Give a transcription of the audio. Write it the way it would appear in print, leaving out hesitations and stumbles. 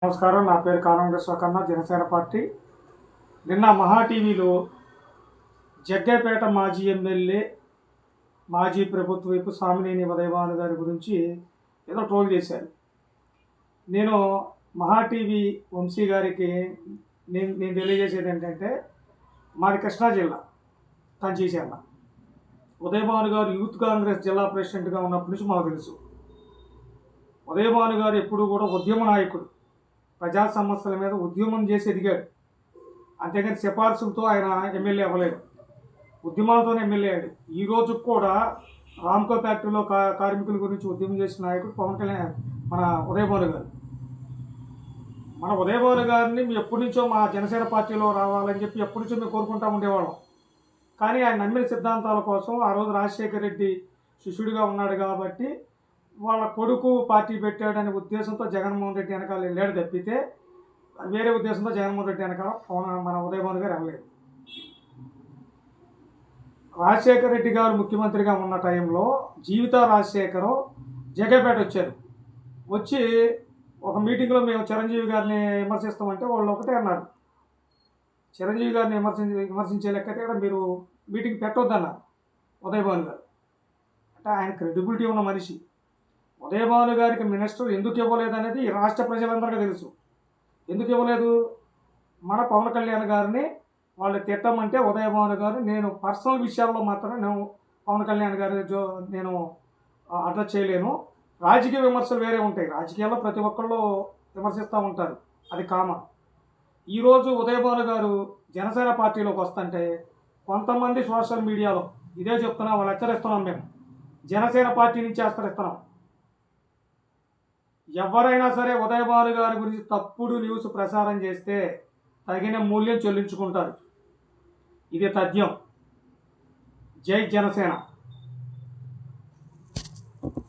నమస్కారం. నా పేరు కానం విశ్వకర్ణ, జనసేన పార్టీ. నిన్న మహా టీవీలో జగ్గైపేట మాజీ ఎమ్మెల్యే, మాజీ ప్రభుత్వ వైపు సామినేని ఉదయభాను గారి గురించి ఏదో ట్రోల్ చేశారు. నేను మహా టీవీ వంశీ గారికి నేను తెలియజేసేది ఏంటంటే, మాది కృష్ణా జిల్లా, తంచీచర్ల. ఉదయభాను గారు యూత్ కాంగ్రెస్ జిల్లా ప్రెసిడెంట్గా ఉన్నప్పటి నుంచి మాకు తెలుసు. ఉదయభాను గారు ఎప్పుడు కూడా ఉద్యమ నాయకుడు, ప్రజా సమస్యల మీద ఉద్యమం చేసి ఎదిగాడు. అంతేగాని సిఫార్సులతో ఆయన ఎమ్మెల్యే అవ్వలేదు, ఉద్యమాలతోనే ఎమ్మెల్యే అయ్యాడు. ఈ రోజు కూడా రామ్కో ఫ్యాక్టరీలో కార్మికుల గురించి ఉద్యమం చేసిన నాయకుడు పవన్ కళ్యాణ్, మన ఉదయభాను గారు. మన ఉదయభాను గారిని ఎప్పటి నుంచో మా జనసేన పార్టీలో రావాలని చెప్పి ఎప్పటి నుంచో మేము కోరుకుంటూ ఉండేవాళ్ళం. కానీ ఆయన నమ్మిన సిద్ధాంతాల కోసం ఆ రోజు రాజశేఖర రెడ్డి శిష్యుడిగా ఉన్నాడు కాబట్టి వాళ్ళ కొడుకు పార్టీ పెట్టాడనే ఉద్దేశంతో జగన్మోహన్ రెడ్డి వెనకాల వెళ్ళాడు తప్పితే వేరే ఉద్దేశంతో జగన్మోహన్ రెడ్డి వెనకాల మన ఉదయభాను గారు వెళ్ళలేదు. రాజశేఖర రెడ్డి గారు ముఖ్యమంత్రిగా ఉన్న టైంలో జీవిత రాజశేఖరం జగ్గైపేట వచ్చారు. వచ్చి ఒక మీటింగ్లో మేము చిరంజీవి గారిని విమర్శిస్తామంటే వాళ్ళు ఒకటే అన్నారు, చిరంజీవి గారిని విమర్శించే లెక్కతే మీరు మీటింగ్ పెట్టొద్దన్నారు ఉదయభాను గారు. అంటే ఆయన క్రెడిబిలిటీ ఉన్న మనిషి. ఉదయభాను గారికి మినిస్టర్ ఎందుకు ఇవ్వలేదు అనేది ఈ రాష్ట్ర ప్రజలందరికీ తెలుసు. ఎందుకు ఇవ్వలేదు? మన పవన్ కళ్యాణ్ గారిని వాళ్ళు తిట్టమంటే ఉదయభాను గారు నేను పర్సనల్ విషయాల్లో మాత్రమే నేను పవన్ కళ్యాణ్ గారి నేను అడ్రస్ చేయలేను. రాజకీయ విమర్శలు వేరే ఉంటాయి, రాజకీయాల్లో ప్రతి ఒక్కళ్ళు విమర్శిస్తూ ఉంటారు, అది కామన్. ఈరోజు ఉదయభాను గారు జనసేన పార్టీలోకి వస్తుంటే కొంతమంది సోషల్ మీడియాలో ఇదే చెప్తున్నాం, వాళ్ళు హెచ్చరిస్తున్నాం, మేము జనసేన పార్టీ నుంచి హెచ్చరిస్తున్నాం. ఎవరైనా సరే ఉదయభాను గారి గురించి తప్పుడు న్యూస్ ప్రసారం చేస్తే తగిన మూల్యం చెల్లించుకుంటారు. ఇది తథ్యం. జై జనసేన.